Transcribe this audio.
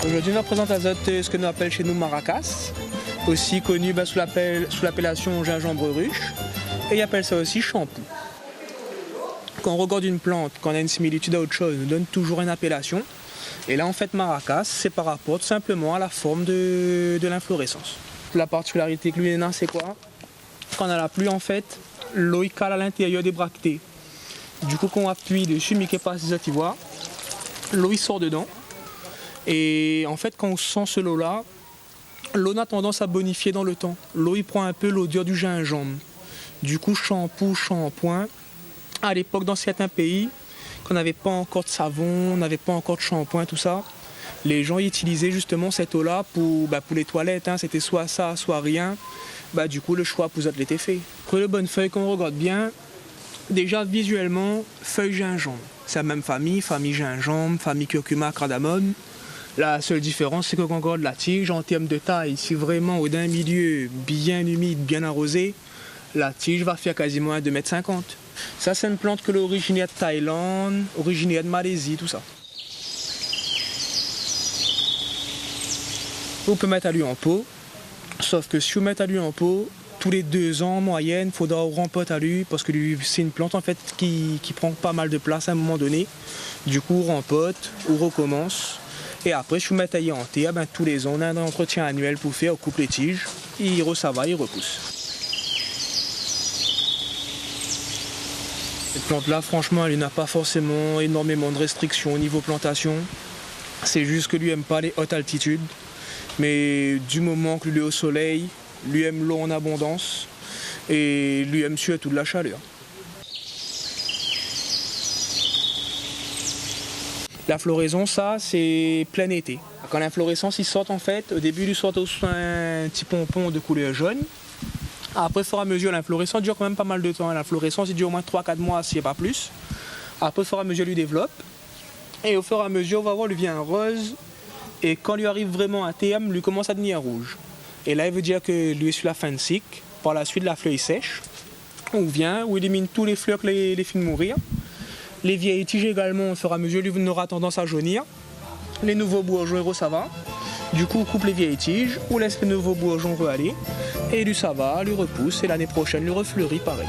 Aujourd'hui, on présente ce que nous appelons chez nous maracas, aussi connu sous l'appellation gingembre ruche, et ils appellent ça aussi champou. Quand on regarde une plante, quand on a une similitude à autre chose, on nous donne toujours une appellation. Et là, en fait, maracas, c'est par rapport tout simplement à la forme de l'inflorescence. La particularité que lui, c'est quoi? Quand on a la pluie, en fait, l'eau cale à l'intérieur des bractées. Du coup, quand on appuie dessus, mais qu'il passe des voix, l'eau sort dedans. Et en fait, quand on sent ce lot-là, l'eau a tendance à bonifier dans le temps. L'eau, il prend un peu l'odeur du gingembre. Du coup, shampoo, shampoing. À l'époque, dans certains pays, quand on n'avait pas encore de savon, on n'avait pas encore de shampoing, tout ça, les gens utilisaient justement cette eau-là pour les toilettes. C'était soit ça, soit rien. Du coup, le choix pour ça l'était fait. Pour le bonne feuille, quand on regarde bien, déjà visuellement, feuille gingembre. C'est la même famille gingembre, famille curcuma, cardamome. La seule différence, c'est que quand on regarde la tige, en termes de taille, si vraiment d'un milieu bien humide, bien arrosé, la tige va faire quasiment 2,50 m. Ça, c'est une plante que l'originaire de Thaïlande, originaire de Malaisie, tout ça. On peut mettre à lui en pot, sauf que si vous mettez à lui en pot, tous les 2 ans en moyenne, il faudra rempoter à lui, parce que c'est une plante en fait qui prend pas mal de place à un moment donné. Du coup, on rempote, on recommence. Et après, si vous mettez à y en terre, tous les ans, on a un entretien annuel pour faire, on coupe les tiges, ça va, il repousse. Cette plante-là, franchement, elle n'a pas forcément énormément de restrictions au niveau plantation. C'est juste que lui n'aime pas les hautes altitudes. Mais du moment que lui est au soleil, lui aime l'eau en abondance et lui aime surtout de la chaleur. La floraison, ça, c'est plein été. Quand l'inflorescence, ils sortent en fait, au début, ils sortent un petit pompon de couleur jaune. Après, au fur et à mesure, l'inflorescence dure quand même pas mal de temps. L'inflorescence, il dure au moins 3-4 mois, s'il n'y a pas plus. Après, au fur et à mesure, il lui développe. Et au fur et à mesure, on va voir, lui vient un rose. Et quand lui arrive vraiment un terme, lui commence à devenir rouge. Et là, il veut dire que lui est sur la fin de cycle. Par la suite, la feuille sèche. On vient, on élimine tous les fleurs que les filles de mourir. Les vieilles tiges également, au fur et à mesure, lui aura tendance à jaunir. Les nouveaux bourgeons, ça va. Du coup, on coupe les vieilles tiges, on laisse les nouveaux bourgeons aller. Et lui, ça va, lui repousse. Et l'année prochaine, lui refleurit pareil.